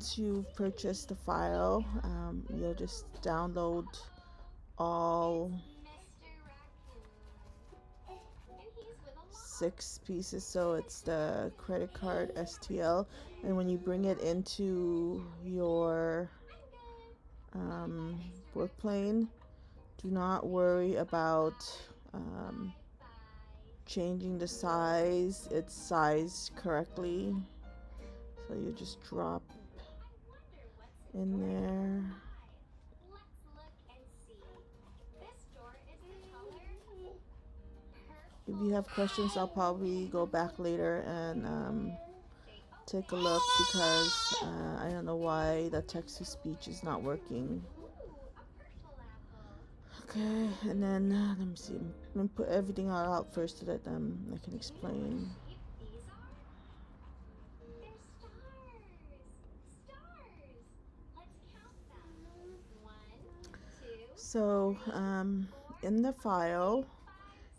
Once you've purchased the file, you'll just download all 6 pieces. So it's the credit card STL, and when you bring it into your work plane, do not worry about um, changing the size. It's sized correctly, so you just drop in there. If you have questions, I'll probably go back later and take a look, because I don't know why the text to speech is not working. Okay, and then let me see. I'm gonna put everything out first so that I can explain. So in the file,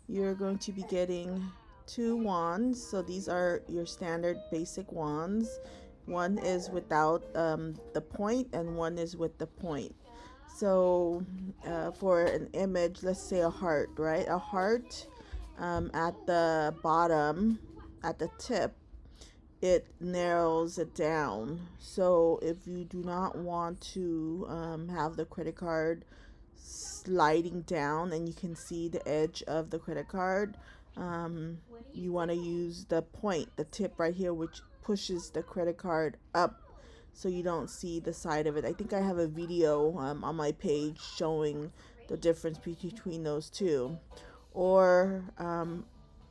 you're going to be getting 2 wands. So these are your standard basic wands. One is without the point, and one is with the point. So for an image, let's say a heart, right? A heart, at the bottom, at the tip, it narrows it down. So if you do not want to have the credit card sliding down and you can see the edge of the credit card, you want to use the point, the tip right here, which pushes the credit card up so you don't see the side of it. I think I have a video on my page showing the difference between those two. Or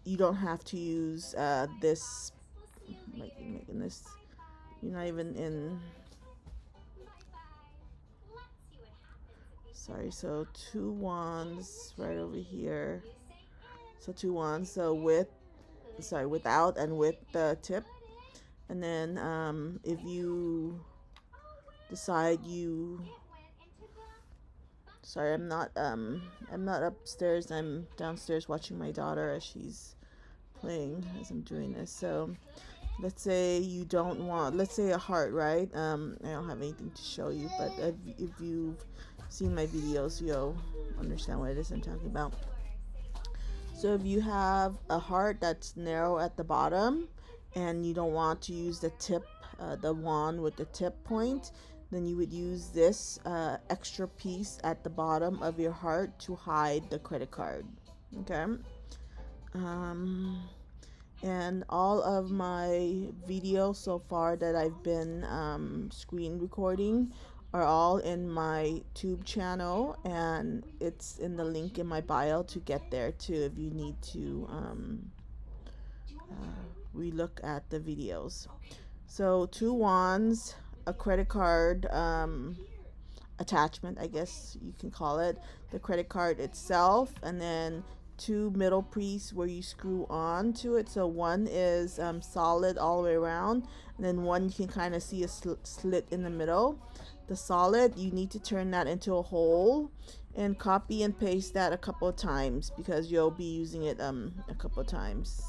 you don't have to use this, making this, you're not even in, sorry, so 2 wands right over here. So 2 wands, so without and with the tip. And then if you decide sorry, I'm not upstairs, I'm downstairs watching my daughter as she's playing as I'm doing this. So let's say you don't want, let's say a heart, right? I don't have anything to show you, but if you've seen my videos, you'll understand what it is I'm talking about. So if you have a heart that's narrow at the bottom and you don't want to use the tip, the wand with the tip point, then you would use this extra piece at the bottom of your heart to hide the credit card. Okay. And all of my videos so far that I've been screen recording are all in my tube channel, and it's in the link in my bio to get there too if you need to relook at the videos. So 2 wands, a credit card attachment, I guess you can call it, the credit card itself, and then 2 middle pieces where you screw on to it. So one is solid all the way around, and then one you can kind of see a slit in the middle. The solid, you need to turn that into a hole and copy and paste that a couple of times because you'll be using it a couple of times.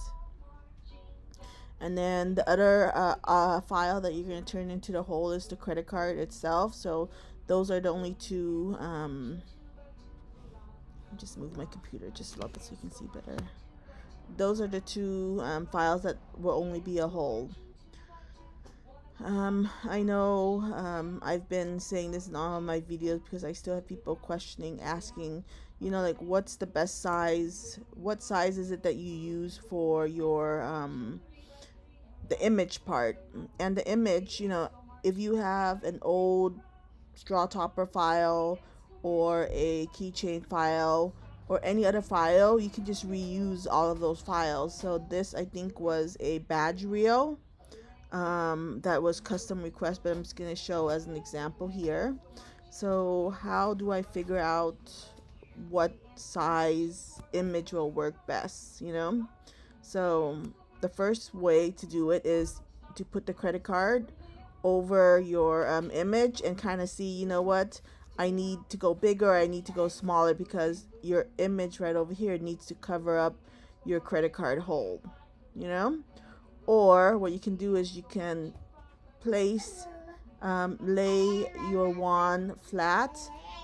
And then the other file that you're going to turn into the hole is the credit card itself. So those are the only two. Just move my computer just a little bit so you can see better. Those are the two files that will only be a hole. I know I've been saying this in all of my videos because I still have people questioning, asking, like what's the best size? What size is it that you use for your the image part? And the image, if you have an old straw topper file or a keychain file or any other file, you can just reuse all of those files. So this, I think, was a badge reel that was custom request, but I'm just going to show as an example here. So how do I figure out what size image will work best, So the first way to do it is to put the credit card over your image and kind of see, what, I need to go bigger, I need to go smaller, because your image right over here needs to cover up your credit card hold, Or what you can do is you can place lay your wand flat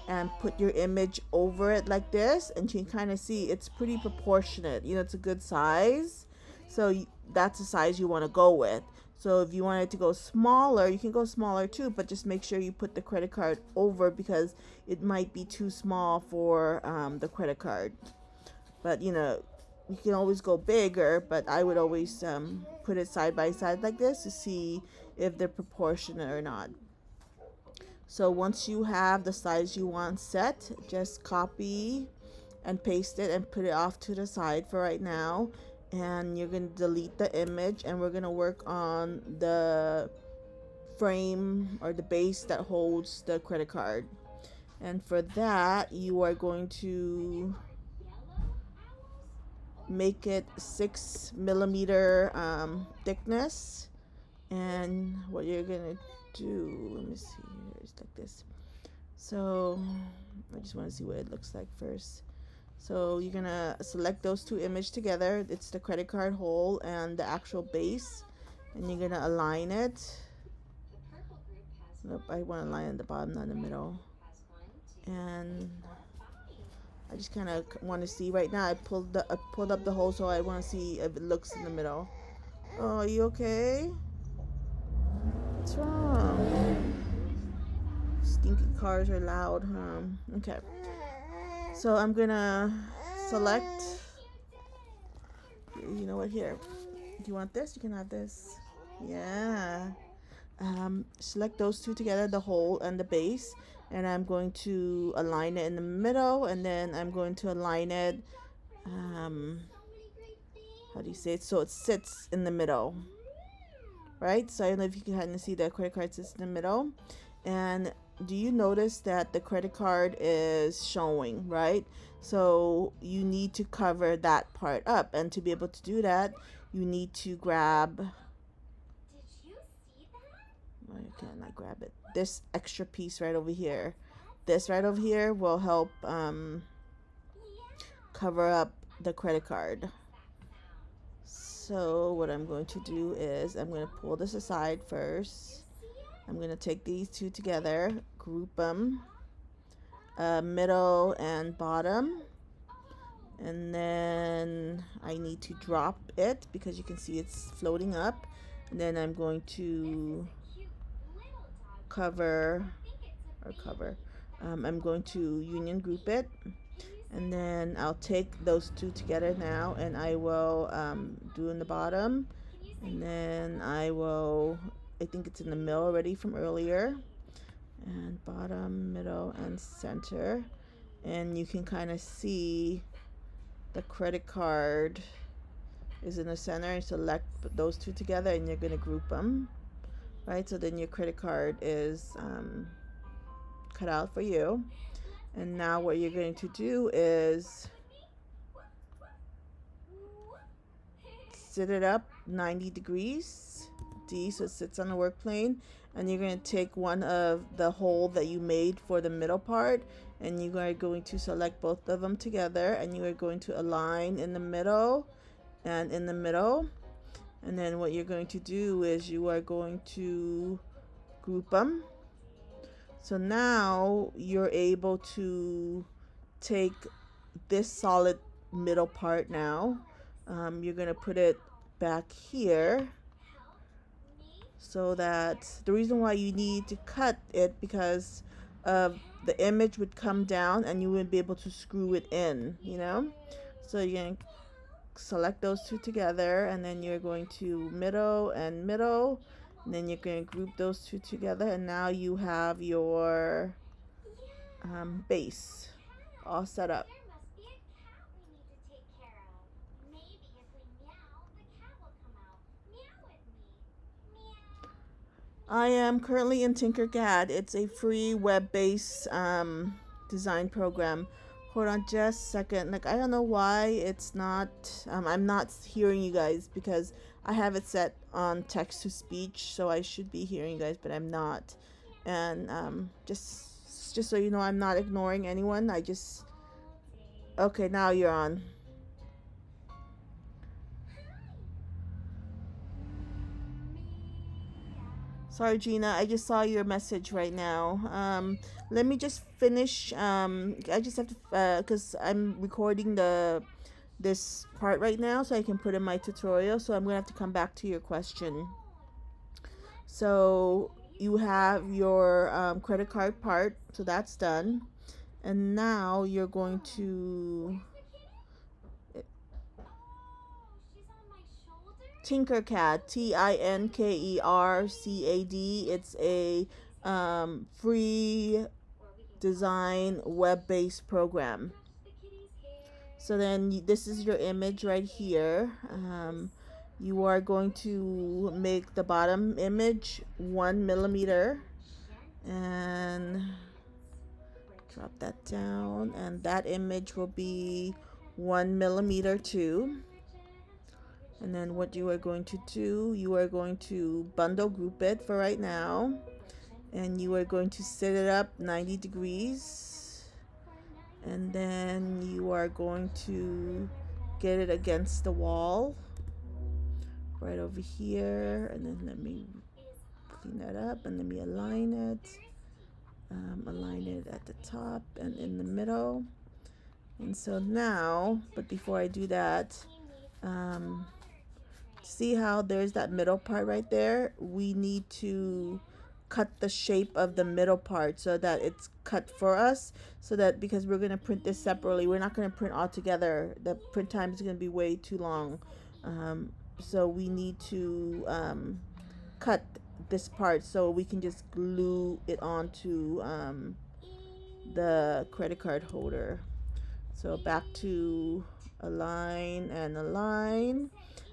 and put your image over it like this, and you can kind of see it's pretty proportionate. You know, it's a good size. So that's the size you want to go with. So if you want it to go smaller, you can go smaller too, but just make sure you put the credit card over because it might be too small for the credit card. But you know, you can always go bigger, but I would always put it side by side like this to see if they're proportionate or not. So once you have the size you want set, just copy and paste it and put it off to the side for right now. And you're going to delete the image, and we're going to work on the frame or the base that holds the credit card. And for that, you are going to make it 6 millimeter thickness. And what you're going to do, let me see here, it's like this. So I just want to see what it looks like first. So you're gonna select those two images together. It's the credit card hole and the actual base, and you're gonna align it. Nope, I want to align at the bottom, not in the middle. And I just kind of want to see right now. I pulled up the hole, so I want to see if it looks in the middle. Oh, are you okay? What's wrong? Stinky cars are loud, huh? Okay. So I'm gonna select, you know what, here. Do you want this? You can have this. Yeah. Select those two together, the hole and the base. And I'm going to align it in the middle. And then I'm going to align it, how do you say it? So it sits in the middle. Right? So I don't know if you can kind of see the credit card sits in the middle. And do you notice that the credit card is showing, right? So you need to cover that part up, and to be able to do that, you need to grab, why can't I grab it, this extra piece right over here. This right over here will help cover up the credit card. So what I'm going to do is I'm going to pull this aside first. I'm going to take these two together, group them, middle and bottom. And then I need to drop it because you can see it's floating up. And then I'm going to I'm going to union group it. And then I'll take those two together now, and I will do in the bottom. And then I think it's in the middle already from earlier. And bottom, middle, and center. And you can kind of see the credit card is in the center. And select those two together, and you're going to group them. Right? So then your credit card is cut out for you. And now what you're going to do is sit it up 90 degrees D, so it sits on the work plane. And you're going to take one of the hole that you made for the middle part, and you are going to select both of them together, and you are going to align in the middle and in the middle. And then what you're going to do is you are going to group them. So now you're able to take this solid middle part now. You're going to put it back here, so that the reason why you need to cut it, because the image would come down and you wouldn't be able to screw it in, you know. So you're going to select those two together, and then you're going to middle and middle, and then you're going to group those two together, and now you have your base all set up. I am currently in Tinkercad. It's a free web-based design program. Hold on just a second. Like, I don't know why it's not, I'm not hearing you guys because I have it set on text to speech, so I should be hearing you guys, but I'm not. And just so you know, I'm not ignoring anyone. Okay, now you're on. Sorry, Gina. I just saw your message right now. Let me just finish. I just have to, cause I'm recording this part right now, so I can put in my tutorial. So I'm gonna have to come back to your question. So you have your credit card part, so that's done, and now you're going to Tinkercad, Tinkercad. It's a free design web-based program. So then this is your image right here. You are going to make the bottom image 1 millimeter and drop that down, and that image will be 1 millimeter too. And then what you are going to do, you are going to bundle group it for right now, and you are going to set it up 90 degrees, and then you are going to get it against the wall right over here, and then let me clean that up and let me align it. Align it at the top and in the middle. And so now, but before I do that, see how there's that middle part right there? We need to cut the shape of the middle part so that it's cut for us, so that because we're going to print this separately, we're not going to print all together. The print time is going to be way too long. So we need to cut this part so we can just glue it onto the credit card holder. So back to align and align,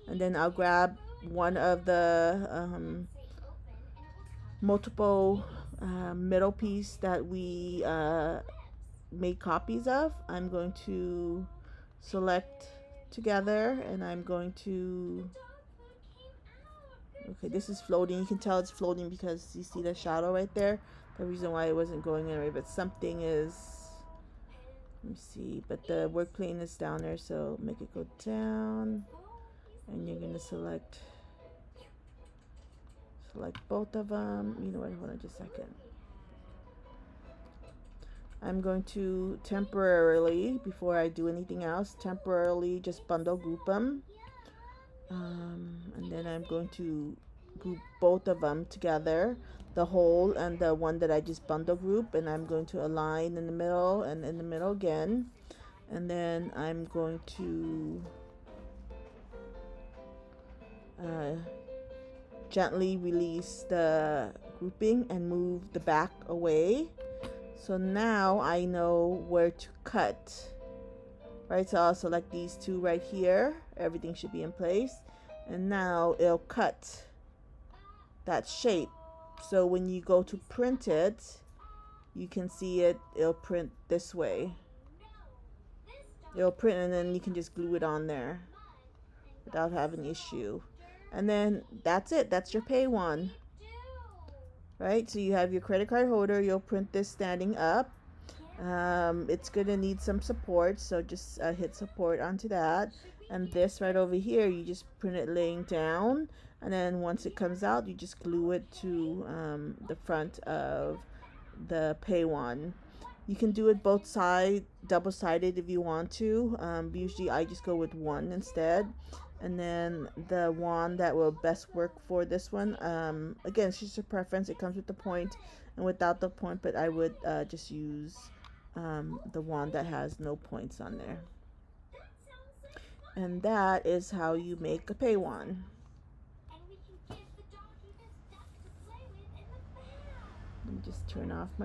and then I'll grab one of the multiple middle piece that we made copies of. I'm going to select together, and I'm going to, okay, this is floating. You can tell it's floating because you see the shadow right there. The reason why it wasn't going anywhere, but something is, let me see, but the work plane is down there, so make it go down, and you're gonna select both of them. You know what, hold on just a second. I'm going to temporarily, before I do anything else, temporarily just bundle group them, and then I'm going to group both of them together, the whole and the one that I just bundle group, and I'm going to align in the middle and in the middle again, and then I'm going to gently release the grouping and move the back away. So now I know where to cut, right? So I'll select these two right here. Everything should be in place, and now it'll cut that shape. So when you go to print it, you can see it'll print this way. It'll print, and then you can just glue it on there without having issue. And then that's it. That's your pay one. Right? So you have your credit card holder. You'll print this standing up. It's going to need some support, so just hit support onto that. And this right over here, you just print it laying down, and then once it comes out, you just glue it to the front of the pay one. You can do it both side, double-sided if you want to. Usually I just go with one instead. And then the wand that will best work for this one, again, it's just a preference. It comes with the point and without the point, but I would just use the wand that has no points on there. And that is how you make a pay wand. Let me just turn off my